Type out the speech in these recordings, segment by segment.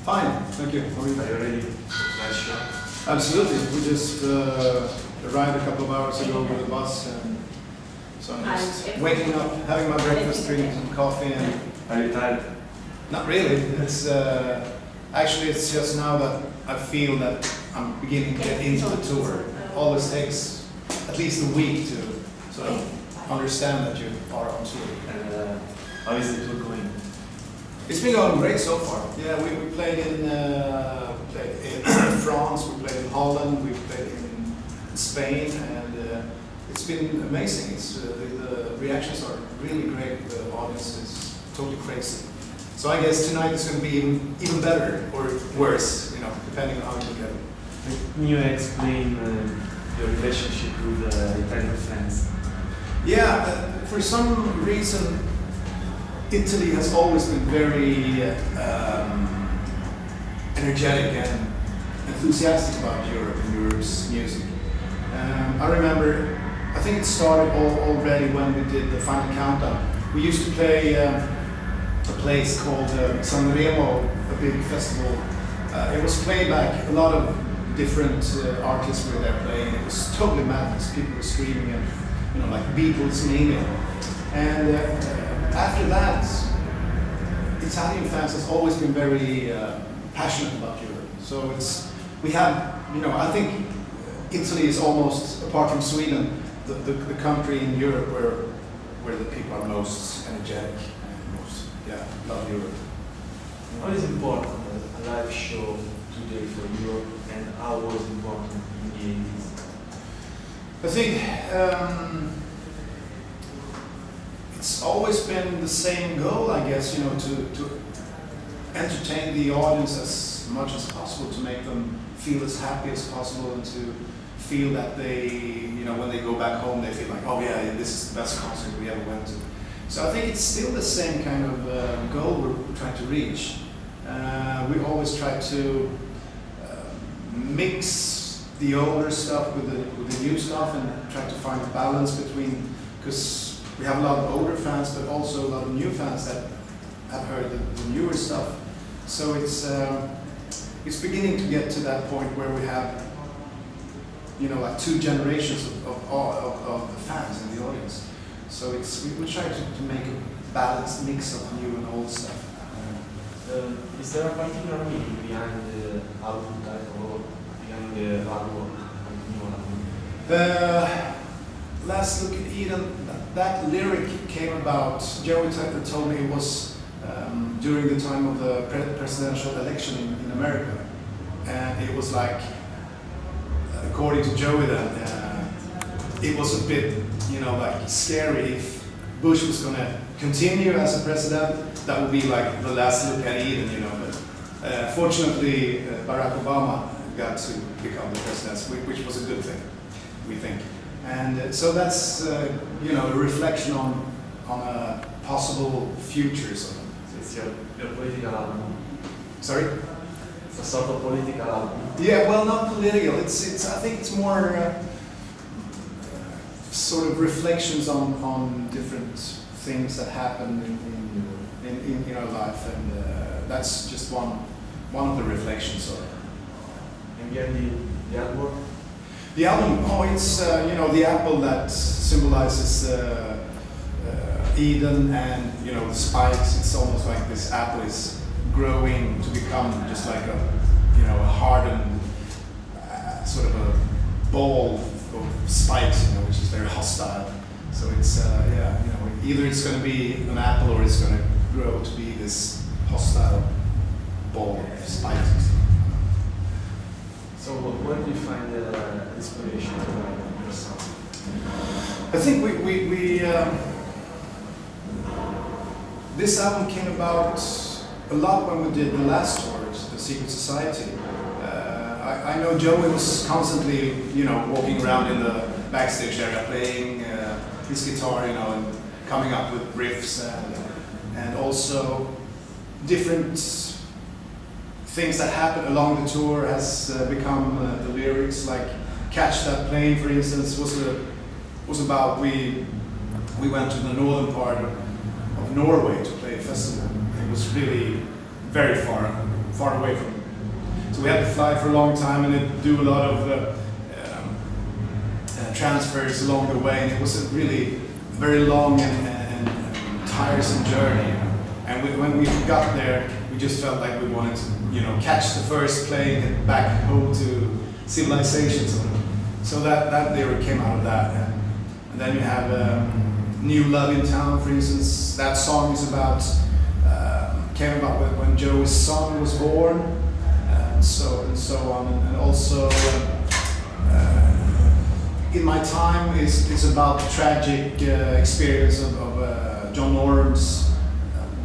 Fine, thank you. How are you? Are you ready? Nice show. Absolutely. We just arrived a couple of hours ago with the bus, and so I'm just waking up, having my breakfast, drinking some coffee, and Are you tired? not really. It's actually it's just now that I feel that I'm beginning to get into the tour. Always takes at least a week to sort of understand that you are on tour. And how is the tour going? It's been going great so far. Yeah, we played in France, we played in Haugland, we played in Spain, and it's been amazing. It's the reactions are really great. The audience is totally crazy. So I guess tonight is going to be even better or worse, you know, depending on how you look at it. Can you explain your relationship with Italian fans? Yeah, for some reason, Italy has always been very energetic and enthusiastic about Europe and Europe's music. I remember, I think it started already when we did the final countdown. We used to play a place called Sanremo, a big festival. It was playback, a lot of different artists were there playing. It was totally madness. People were screaming and, you know, like Beatles naming. And after that, Italian fans has always been very passionate about Europe. So we have, you know, I think Italy is almost, apart from Sweden, the country in Europe where the people are most energetic and most, love Europe. What is important a live show today for Europe, and how was important in the 80s? I think it's always been the same goal, I guess, you know, to entertain the audience as much as possible, to make them feel as happy as possible, and to feel that they, you know, when they go back home, they feel like, oh yeah, this is the best concert we ever went to. So I think it's still the same kind of goal we're trying to reach. We always try to mix the older stuff with the new stuff, and try to find a balance between, because we have a lot of older fans, but also a lot of new fans that have heard the newer stuff. So it's beginning to get to that point where we have, you know, like two generations of the fans in the audience. So we try to make a balanced mix of new and old stuff. Is there a particular meaning behind the album title or behind the artwork of the new album? The Last Look at Eden, that lyric came about, Joey told me it was during the time of the presidential election in America. And it was like, according to Joey then, it was a bit, you know, like scary if Bush was going to continue as a president. That would be like the last look at Eden, you know. But fortunately, Barack Obama got to become the president, which was a good thing, we think. And so that's, you know, a reflection on a possible future. So It's your political album. Sorry? It's a sort of political album. Yeah, well, not political. I think it's more sort of reflections on different things that happen in our life, and that's just one of the reflections of it. And behind the artwork? The album, it's you know, the apple that symbolizes Eden, and you know, the spikes. It's almost like this apple is growing to become just like a, you know, a hardened sort of a ball of spikes, you know, which is very hostile. So it's you know, either it's going to be an apple or it's going to grow to be this hostile ball of spikes. So where do you find the inspiration to write your song? I think we this album came about a lot when we did the last tour, the Secret Society. I know Joey was constantly, you know, walking around in the backstage area playing his guitar, you know, and coming up with riffs and also different things that happened along the tour has become the lyrics. Like Catch That Plane, for instance, was about we went to the northern part of Norway to play a festival. It was really very far far away from them. So we had to fly for a long time and then do a lot of transfers along the way, and it was a really very long and tiresome journey. And when we got there, we just felt like we wanted to, catch the first plane and back home to civilization. So that lyric came out of that. And then you have New Love in Town, for instance. That song is came about when Joey's son was born, and so on. And also, In My Time is about the tragic experience of John Norm's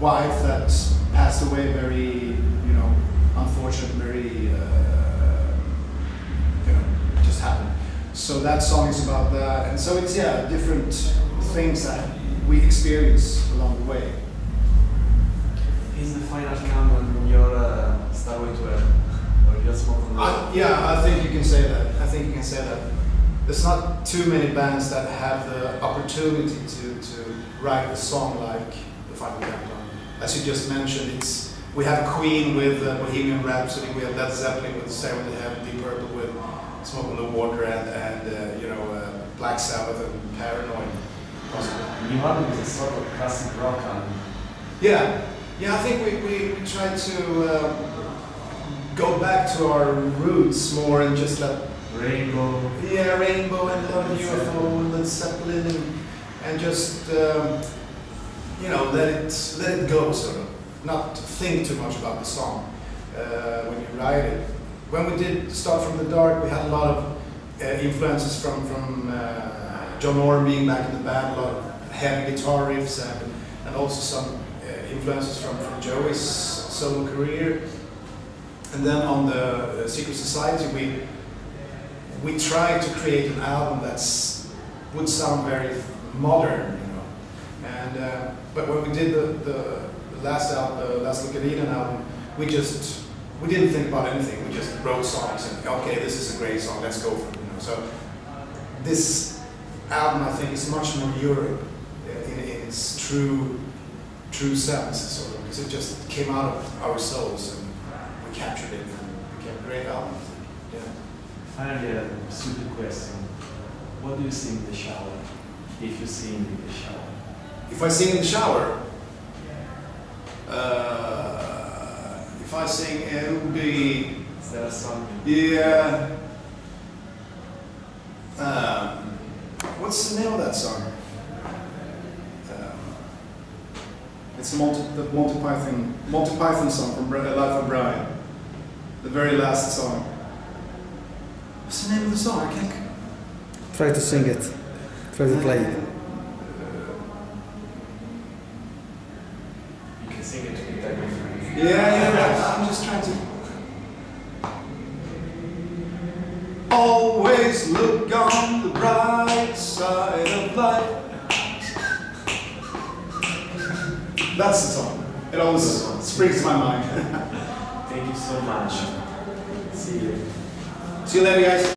wife that passed away very, unfortunate, very, just happened. So that song is about that, and so it's different things that we experience along the way. Is the final countdown from your Starway to Heaven, or just more from that? I think you can say that. There's not too many bands that have the opportunity to write a song like the Final Countdown. As you just mentioned, we have Queen with Bohemian Rhapsody, we have Led Zeppelin with Seven to Heaven, Deep Purple with Smoke on the Water, and Black Sabbath and Paranoid. Possibly. New album is a sort of classic rock album. Yeah, I think we try to go back to our roots more and just let Rainbow. Yeah, Rainbow and a lot of UFO and Led Zeppelin and just let it go, sort of. Not think too much about the song when you write it. When we did Start from the Dark, we had a lot of influences from John Norum being back in the band, a lot of heavy guitar riffs and also some influences from Joey's solo career. And then on the Secret Society, we tried to create an album would sound very modern, And but when we did the last album, the Last Look at Eden album, we didn't think about anything. We just wrote songs and okay, this is a great song. Let's go for it. So this album, I think, is much more Europe in its true sense, sort of, because it just came out of our souls and we captured it and it became a great album. Yeah. Finally, a stupid question. What do you sing in the shower? If you sing in the shower? If I sing in the shower? If I sing, it would be... Is there a song? Yeah. What's the name of that song? It's the Monty Python song from Life of Brian. The very last song. What's the name of the song? I can't... Try to sing it. Try to play it. You can sing it with that reference. Yeah, I'm just trying to... Always look on the bright side of life. That's the song. It always springs to my mind. Thank you so much. See you. See you later, guys.